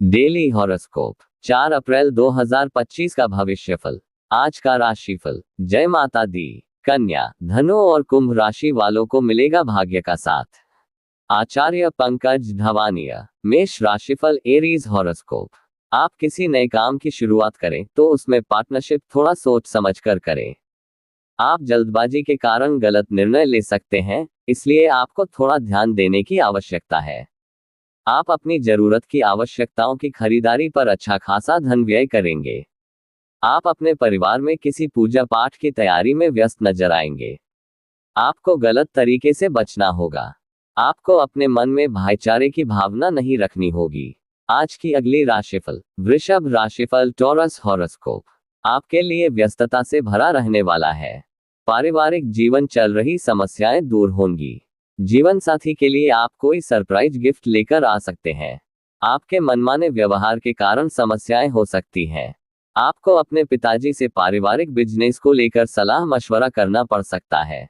Daily horoscope 4 अप्रैल 2025 का भविष्यफल। आज का राशिफल। जय माता दी। कन्या, धनु और कुंभ राशि वालों को मिलेगा भाग्य का साथ। आचार्य पंकज धवानिया। मेष राशिफल। Aries horoscope. आप किसी नए काम की शुरुआत करें तो उसमें पार्टनरशिप थोड़ा सोच समझ कर करें। आप जल्दबाजी के कारण गलत निर्णय ले सकते हैं, इसलिए आपको थोड़ा ध्यान देने की आवश्यकता है। आप अपनी जरूरत की आवश्यकताओं की खरीदारी पर अच्छा खासा धन व्यय करेंगे। आप अपने परिवार में किसी पूजा पाठ की तैयारी में व्यस्त नजर आएंगे। आपको गलत तरीके से बचना होगा। आपको अपने मन में भाईचारे की भावना नहीं रखनी होगी। आज की अगली राशिफल। वृषभ राशिफल। Taurus horoscope. आपके लिए व्यस्तता से भरा रहने वाला है। पारिवारिक जीवन चल रही समस्याएं दूर होंगी। जीवन साथी के लिए आप कोई सरप्राइज गिफ्ट लेकर आ सकते हैं। आपके मनमाने व्यवहार के कारण समस्याएं हो सकती हैं। आपको अपने पिताजी से पारिवारिक बिजनेस को लेकर सलाह मशवरा करना पड़ सकता है।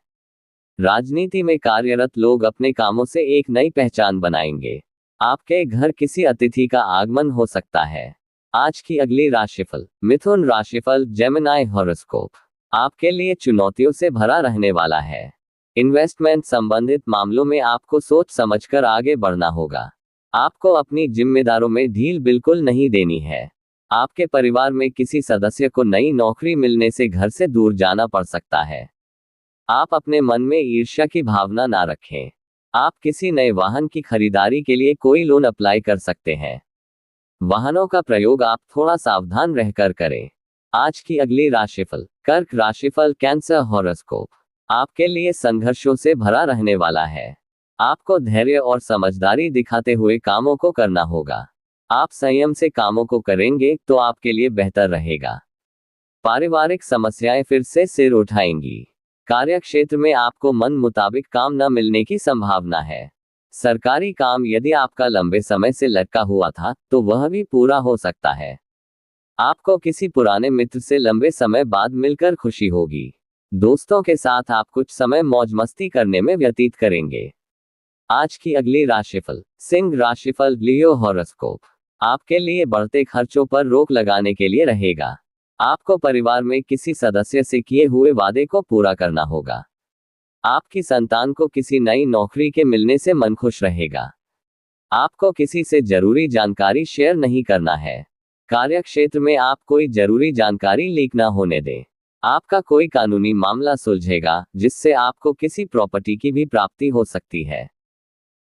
राजनीति में कार्यरत लोग अपने कामों से एक नई पहचान बनाएंगे। आपके घर किसी अतिथि का आगमन हो सकता है। आज की अगली राशिफल। मिथुन राशिफल। Gemini horoscope. आपके लिए चुनौतियों से भरा रहने वाला है। इन्वेस्टमेंट संबंधित मामलों में आपको सोच समझकर आगे बढ़ना होगा। आपको अपनी जिम्मेदारों में ढील बिल्कुल नहीं देनी है। आपके परिवार में किसी सदस्य को नई नौकरी मिलने से घर से दूर जाना पड़ सकता है। आप अपने मन में ईर्ष्या की भावना ना रखें। आप किसी नए वाहन की खरीदारी के लिए कोई लोन अप्लाई कर सकते हैं। वाहनों का प्रयोग आप थोड़ा सावधान रहकर करें। आज की अगली राशिफल। कर्क राशिफल। Cancer horoscope. आपके लिए संघर्षों से भरा रहने वाला है। आपको धैर्य और समझदारी दिखाते हुए कामों को करना होगा। आप संयम से कामों को करेंगे तो आपके लिए बेहतर रहेगा। पारिवारिक समस्याएं फिर से सिर उठाएंगी। कार्यक्षेत्र में आपको मन मुताबिक काम न मिलने की संभावना है। सरकारी काम यदि आपका लंबे समय से लटका हुआ था तो वह भी पूरा हो सकता है। आपको किसी पुराने मित्र से लंबे समय बाद मिलकर खुशी होगी। दोस्तों के साथ आप कुछ समय मौज मस्ती करने में व्यतीत करेंगे। आज की अगली राशिफल। सिंह राशिफल। लियो हॉरोस्कोप। आपके लिए बढ़ते खर्चों पर रोक लगाने के लिए रहेगा। आपको परिवार में किसी सदस्य से किए हुए वादे को पूरा करना होगा। आपकी संतान को किसी नई नौकरी के मिलने से मन खुश रहेगा। आपको किसी से जरूरी जानकारी शेयर नहीं करना है। कार्यक्षेत्र में आप कोई जरूरी जानकारी लीक ना होने दें। आपका कोई कानूनी मामला सुलझेगा जिससे आपको किसी प्रॉपर्टी की भी प्राप्ति हो सकती है।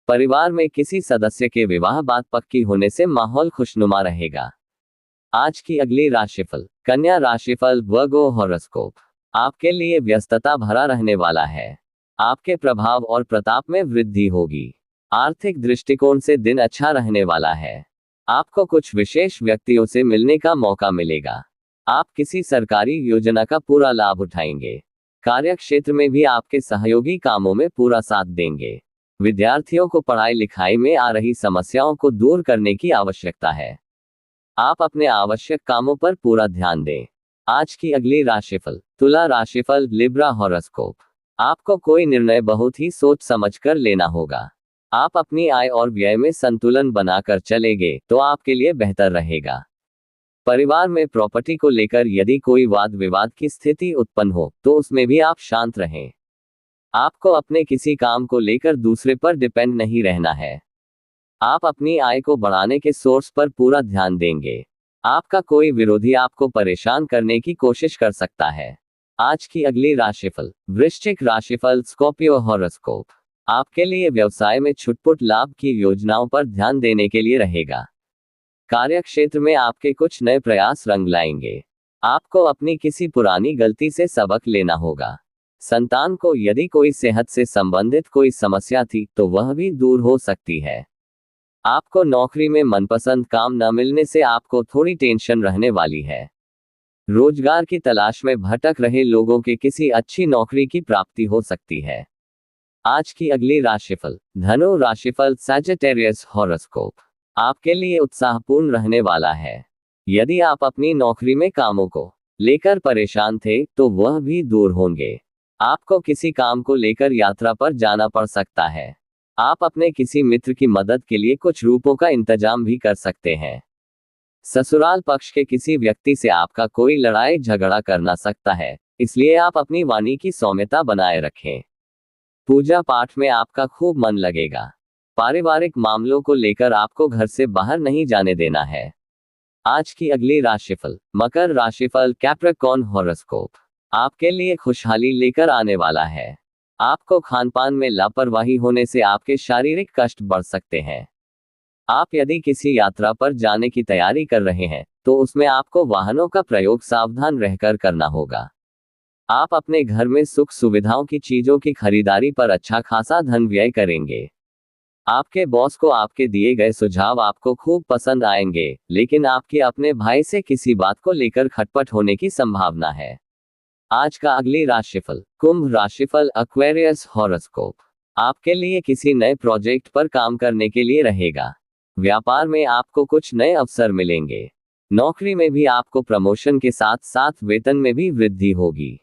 परिवार में किसी सदस्य के विवाह बात पक्की होने से माहौल खुशनुमा रहेगा। आज की अगली राशिफल। कन्या राशिफल। वर्गो हॉरोस्कोप। आपके लिए व्यस्तता भरा रहने वाला है। आपके प्रभाव और प्रताप में वृद्धि होगी। आर्थिक दृष्टिकोण से दिन अच्छा रहने वाला है। आपको कुछ विशेष व्यक्तियों से मिलने का मौका मिलेगा। आप किसी सरकारी योजना का पूरा लाभ उठाएंगे। कार्यक्षेत्र में भी आपके सहयोगी कामों में पूरा साथ देंगे। विद्यार्थियों को पढ़ाई लिखाई में आ रही समस्याओं को दूर करने की आवश्यकता है। आप अपने आवश्यक कामों पर पूरा ध्यान दें। आज की अगली राशिफल। तुला राशिफल। Libra horoscope. आपको कोई निर्णय बहुत ही सोच समझकर लेना होगा। आप अपनी आय और व्यय में संतुलन बनाकर चलेंगे तो आपके लिए बेहतर रहेगा। परिवार में प्रॉपर्टी को लेकर यदि कोई वाद विवाद की स्थिति उत्पन्न हो तो उसमें भी आप शांत रहें। आपको अपने किसी काम को लेकर दूसरे पर डिपेंड नहीं रहना है। आप अपनी आय को बढ़ाने के सोर्स पर पूरा ध्यान देंगे। आपका कोई विरोधी आपको परेशान करने की कोशिश कर सकता है। आज की अगली राशिफल। वृश्चिक राशिफल। Scorpio horoscope. आपके लिए व्यवसाय में छुटपुट लाभ की योजनाओं पर ध्यान देने के लिए रहेगा। कार्यक्षेत्र में आपके कुछ नए प्रयास रंग लाएंगे। आपको अपनी किसी पुरानी गलती से सबक लेना होगा। संतान को यदि कोई सेहत से संबंधित कोई समस्या थी तो वह भी दूर हो सकती है। आपको नौकरी में मनपसंद काम न मिलने से आपको थोड़ी टेंशन रहने वाली है। रोजगार की तलाश में भटक रहे लोगों के किसी अच्छी नौकरी की प्राप्ति हो सकती है। आज की अगली राशिफल। धनु राशिफल। Sagittarius horoscope. आपके लिए उत्साहपूर्ण रहने वाला है। यदि आप अपनी नौकरी में कामों को लेकर परेशान थे तो वह भी दूर होंगे। आपको किसी काम को लेकर यात्रा पर जाना पड़ सकता है। आप अपने किसी मित्र की मदद के लिए कुछ रुपयों का इंतजाम भी कर सकते हैं। ससुराल पक्ष के किसी व्यक्ति से आपका कोई लड़ाई झगड़ा करना सकता है, इसलिए आप अपनी वाणी की सौम्यता बनाए रखें। पूजा पाठ में आपका खूब मन लगेगा। पारिवारिक मामलों को लेकर आपको घर से बाहर नहीं जाने देना है। आज की अगली राशिफल। मकर राशिफल, कैप्रिकॉर्न हॉरोस्कोप आपके लिए खुशहाली लेकर आने वाला है। आपको खानपान में लापरवाही होने से आपके शारीरिक कष्ट बढ़ सकते हैं। आप यदि किसी यात्रा पर जाने की तैयारी कर रहे हैं तो उसमें आपको वाहनों का प्रयोग सावधान रहकर करना होगा। आप अपने घर में सुख सुविधाओं की चीजों की खरीदारी पर अच्छा खासा धन व्यय करेंगे। आपके बॉस को आपके दिए गए सुझाव आपको खूब पसंद आएंगे, लेकिन आपके अपने भाई से किसी बात को लेकर खटपट होने की संभावना है। आज का अगली राशिफल। कुंभ राशिफल, एक्वेरियस हॉरोस्कोप आपके लिए किसी नए प्रोजेक्ट पर काम करने के लिए रहेगा। व्यापार में आपको कुछ नए अवसर मिलेंगे। नौकरी में भी आपको प्रमोशन के साथ साथ वेतन में भी वृद्धि होगी।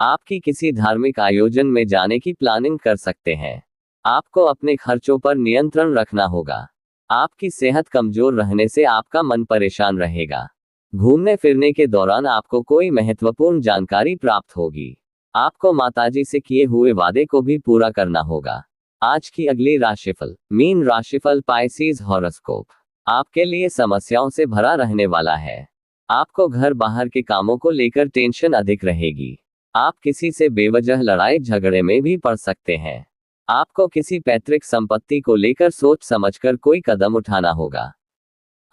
आपकी किसी धार्मिक आयोजन में जाने की प्लानिंग कर सकते हैं। आपको अपने खर्चों पर नियंत्रण रखना होगा। आपकी सेहत कमजोर रहने से आपका मन परेशान रहेगा। घूमने फिरने के दौरान आपको कोई महत्वपूर्ण जानकारी प्राप्त होगी। आपको माताजी से किए हुए वादे को भी पूरा करना होगा। आज की अगली राशिफल। मीन राशिफल, पाइसेस हॉरोस्कोप आपके लिए समस्याओं से भरा रहने वाला है। आपको घर बाहर के कामों को लेकर टेंशन अधिक रहेगी। आप किसी से बेवजह लड़ाई झगड़े में भी पड़ सकते हैं। आपको किसी पैतृक संपत्ति को लेकर सोच समझकर कोई कदम उठाना होगा।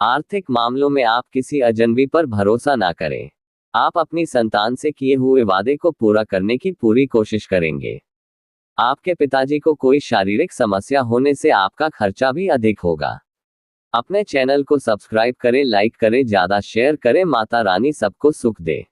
आर्थिक मामलों में आप किसी अजनबी पर भरोसा ना करें। आप अपनी संतान से किए हुए वादे को पूरा करने की पूरी कोशिश करेंगे। आपके पिताजी को कोई शारीरिक समस्या होने से आपका खर्चा भी अधिक होगा। अपने चैनल को सब्सक्राइब करें, लाइक करें, ज्यादा शेयर करें। माता रानी सबको सुख दे।